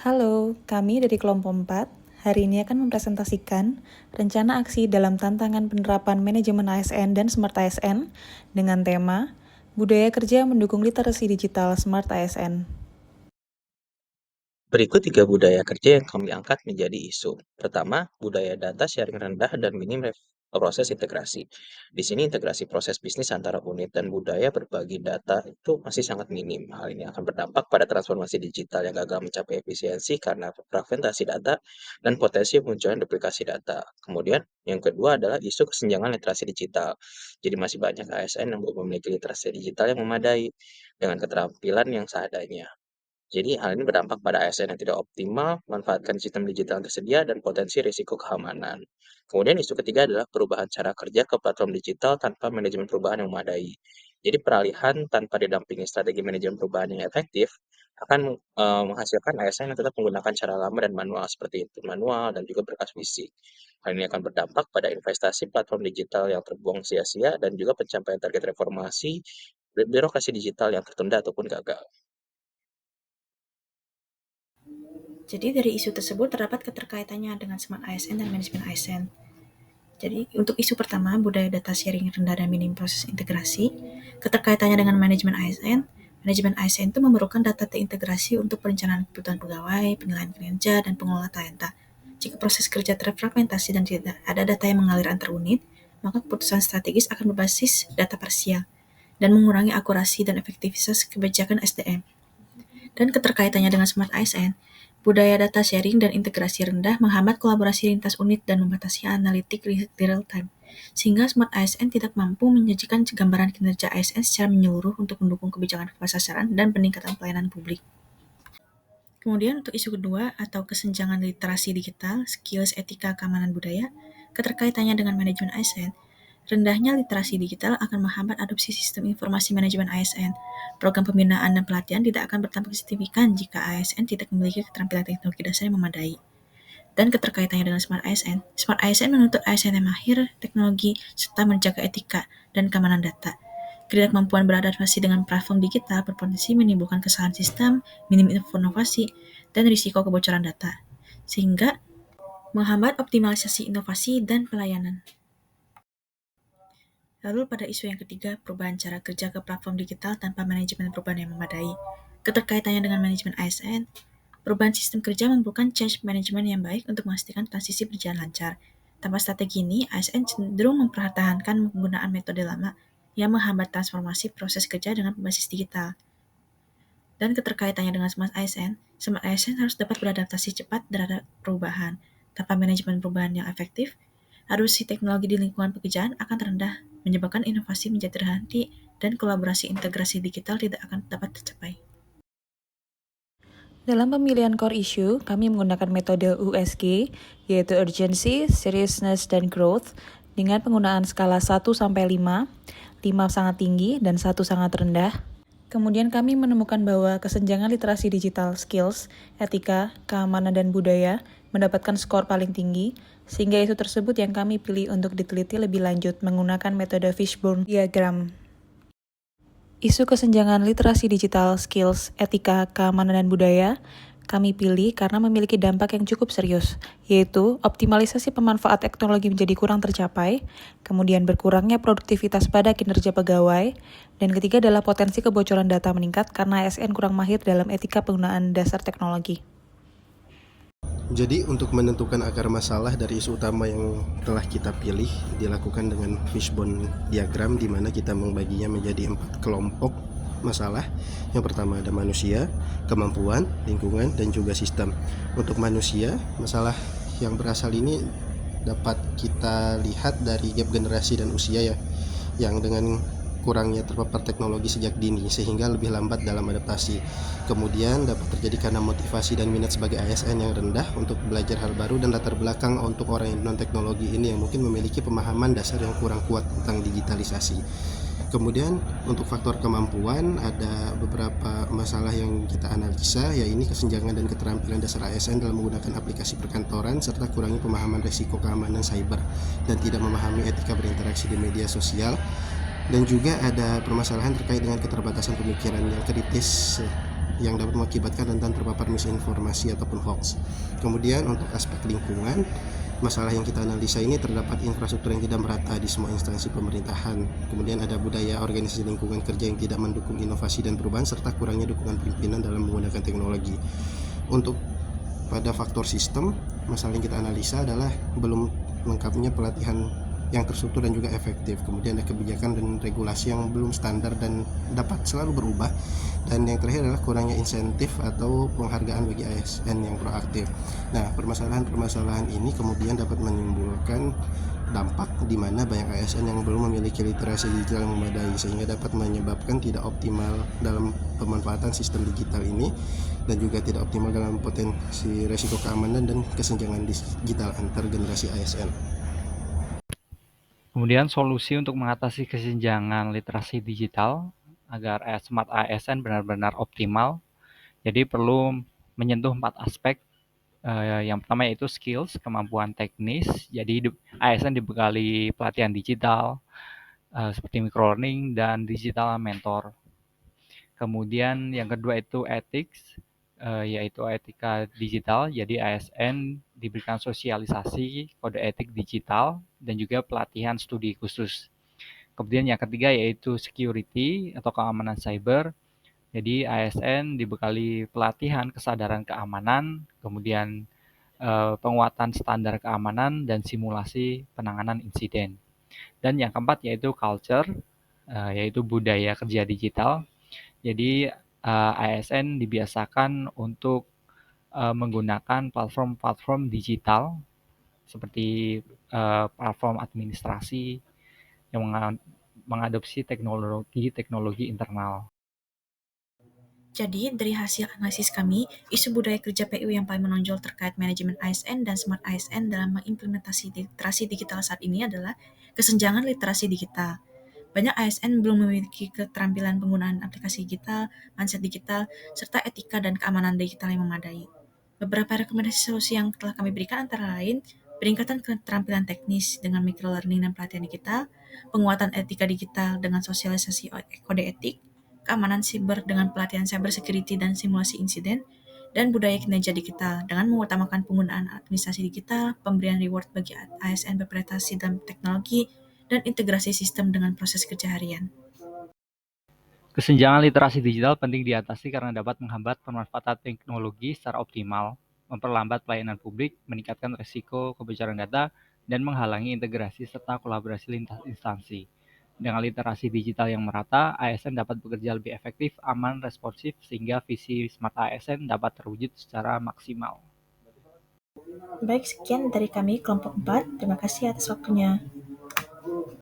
Halo, kami dari kelompok 4 hari ini akan mempresentasikan rencana aksi dalam tantangan penerapan manajemen ASN dan Smart ASN dengan tema Budaya Kerja Mendukung Literasi Digital Smart ASN. Berikut 3 budaya kerja yang kami angkat menjadi isu. Pertama, budaya data sharing rendah dan minim proses integrasi. Di sini integrasi proses bisnis antara unit dan budaya berbagi data itu masih sangat minim. Hal ini akan berdampak pada transformasi digital yang gagal mencapai efisiensi karena fragmentasi data dan potensi munculnya duplikasi data. Kemudian, yang kedua adalah isu kesenjangan literasi digital. Jadi masih banyak ASN yang belum memiliki literasi digital yang memadai dengan keterampilan yang seadanya. Jadi hal ini berdampak pada ASN yang tidak optimal, memanfaatkan sistem digital yang tersedia, dan potensi risiko keamanan. Kemudian isu ketiga adalah perubahan cara kerja ke platform digital tanpa manajemen perubahan yang memadai. Jadi peralihan tanpa didampingi strategi manajemen perubahan yang efektif akan menghasilkan ASN yang tetap menggunakan cara lama dan manual seperti input manual dan juga berkas fisik. Hal ini akan berdampak pada investasi platform digital yang terbuang sia-sia dan juga pencapaian target reformasi birokrasi digital yang tertunda ataupun gagal. Jadi dari isu tersebut terdapat keterkaitannya dengan Smart ASN dan manajemen ASN. Jadi untuk isu pertama, budaya data sharing rendah dan minim proses integrasi, keterkaitannya dengan manajemen ASN itu memerlukan data terintegrasi untuk perencanaan kebutuhan pegawai, penilaian kinerja, dan pengelola talenta. Jika proses kerja terfragmentasi dan tidak ada data yang mengalir antar unit, maka keputusan strategis akan berbasis data parsial dan mengurangi akurasi dan efektivitas kebijakan SDM. Dan keterkaitannya dengan Smart ASN, budaya data sharing dan integrasi rendah menghambat kolaborasi lintas unit dan membatasi analitik real time, sehingga Smart ASN tidak mampu menyajikan gambaran kinerja ASN secara menyeluruh untuk mendukung kebijakan tepat sasaran dan peningkatan pelayanan publik. Kemudian untuk isu kedua atau kesenjangan literasi digital, skills etika keamanan budaya, keterkaitannya dengan manajemen ASN, rendahnya literasi digital akan menghambat adopsi sistem informasi manajemen ASN. Program pembinaan dan pelatihan tidak akan berdampak signifikan jika ASN tidak memiliki keterampilan teknologi dasar yang memadai. Dan keterkaitannya dengan Smart ASN menuntut ASN yang mahir teknologi serta menjaga etika dan keamanan data. Ketidakmampuan beradaptasi dengan platform digital berpotensi menimbulkan kesalahan sistem, minim inovasi, dan risiko kebocoran data, sehingga menghambat optimalisasi inovasi dan pelayanan. Lalu pada isu yang ketiga, perubahan cara kerja ke platform digital tanpa manajemen perubahan yang memadai. Keterkaitannya dengan manajemen ASN, perubahan sistem kerja memerlukan change management yang baik untuk memastikan transisi berjalan lancar. Tanpa strategi ini, ASN cenderung mempertahankan penggunaan metode lama yang menghambat transformasi proses kerja dengan berbasis digital. Dan keterkaitannya dengan Smart ASN harus dapat beradaptasi cepat terhadap perubahan. Tanpa manajemen perubahan yang efektif, adopsi teknologi di lingkungan pekerjaan akan terendah, menyebabkan inovasi menjadi terhenti dan kolaborasi integrasi digital tidak akan dapat tercapai. Dalam pemilihan core issue, kami menggunakan metode USG, yaitu Urgency, Seriousness, dan Growth, dengan penggunaan skala 1-5, 5 sangat tinggi dan 1 sangat rendah. Kemudian kami menemukan bahwa kesenjangan literasi digital skills, etika, keamanan, dan budaya mendapatkan skor paling tinggi, sehingga isu tersebut yang kami pilih untuk diteliti lebih lanjut menggunakan metode Fishbone Diagram. Isu kesenjangan literasi digital skills, etika, keamanan, dan budaya kami pilih karena memiliki dampak yang cukup serius, yaitu optimalisasi pemanfaat teknologi menjadi kurang tercapai, kemudian berkurangnya produktivitas pada kinerja pegawai, dan ketiga adalah potensi kebocoran data meningkat karena ASN kurang mahir dalam etika penggunaan dasar teknologi. Jadi untuk menentukan akar masalah dari isu utama yang telah kita pilih dilakukan dengan fishbone diagram, di mana kita membaginya menjadi 4 kelompok masalah. Yang pertama ada manusia, kemampuan, lingkungan, dan juga sistem. Untuk manusia, masalah yang berasal ini dapat kita lihat dari gap generasi dan usia ya, yang dengan kurangnya terpapar teknologi sejak dini sehingga lebih lambat dalam adaptasi. Kemudian dapat terjadi karena motivasi dan minat sebagai ASN yang rendah untuk belajar hal baru, dan latar belakang untuk orang yang non teknologi ini yang mungkin memiliki pemahaman dasar yang kurang kuat tentang digitalisasi. Kemudian untuk faktor kemampuan ada beberapa masalah yang kita analisa, yaitu kesenjangan dan keterampilan dasar ASN dalam menggunakan aplikasi perkantoran serta kurangnya pemahaman risiko keamanan cyber dan tidak memahami etika berinteraksi di media sosial. Dan juga ada permasalahan terkait dengan keterbatasan pemikiran yang kritis yang dapat mengakibatkan rentan terpapar misinformasi ataupun hoax. Kemudian untuk aspek lingkungan, masalah yang kita analisa ini terdapat infrastruktur yang tidak merata di semua instansi pemerintahan. Kemudian ada budaya organisasi lingkungan kerja yang tidak mendukung inovasi dan perubahan, serta kurangnya dukungan pimpinan dalam menggunakan teknologi. Untuk pada faktor sistem, masalah yang kita analisa adalah belum lengkapnya pelatihan yang terstruktur dan juga efektif. Kemudian ada kebijakan dan regulasi yang belum standar dan dapat selalu berubah. Dan yang terakhir adalah kurangnya insentif atau penghargaan bagi ASN yang proaktif. Nah, permasalahan-permasalahan ini kemudian dapat menimbulkan dampak di mana banyak ASN yang belum memiliki literasi digital yang memadai, sehingga dapat menyebabkan tidak optimal dalam pemanfaatan sistem digital ini dan juga tidak optimal dalam potensi resiko keamanan dan kesenjangan digital antar generasi ASN. Kemudian solusi untuk mengatasi kesenjangan literasi digital agar Smart ASN benar-benar optimal. Jadi perlu menyentuh 4 aspek. Yang pertama yaitu skills, kemampuan teknis. Jadi ASN dibekali pelatihan digital seperti microlearning dan digital mentor. Kemudian yang kedua itu ethics, yaitu etika digital. Jadi ASN diberikan sosialisasi kode etik digital dan juga pelatihan studi khusus. Kemudian yang ketiga yaitu security atau keamanan cyber. Jadi ASN dibekali pelatihan kesadaran keamanan, kemudian penguatan standar keamanan dan simulasi penanganan insiden. Dan yang keempat yaitu culture, yaitu budaya kerja digital. Jadi ASN dibiasakan untuk menggunakan platform-platform digital seperti platform administrasi yang mengadopsi teknologi internal. Jadi, dari hasil analisis kami, isu budaya kerja PU yang paling menonjol terkait manajemen ASN dan Smart ASN dalam mengimplementasi literasi digital saat ini adalah kesenjangan literasi digital. Banyak ASN belum memiliki keterampilan penggunaan aplikasi digital, mindset digital, serta etika dan keamanan digital yang memadai. Beberapa rekomendasi solusi yang telah kami berikan antara lain peningkatan keterampilan teknis dengan microlearning dan pelatihan digital, penguatan etika digital dengan sosialisasi kode etik, keamanan siber dengan pelatihan cyber security dan simulasi insiden, dan budaya kinerja digital dengan mengutamakan penggunaan administrasi digital, pemberian reward bagi ASN berprestasi dalam teknologi, dan integrasi sistem dengan proses kerja harian. Kesenjangan literasi digital penting diatasi karena dapat menghambat pemanfaatan teknologi secara optimal, memperlambat pelayanan publik, meningkatkan risiko kebocoran data, dan menghalangi integrasi serta kolaborasi lintas instansi. Dengan literasi digital yang merata, ASN dapat bekerja lebih efektif, aman, responsif, sehingga visi Smart ASN dapat terwujud secara maksimal. Baik, sekian dari kami kelompok 4. Terima kasih atas waktunya.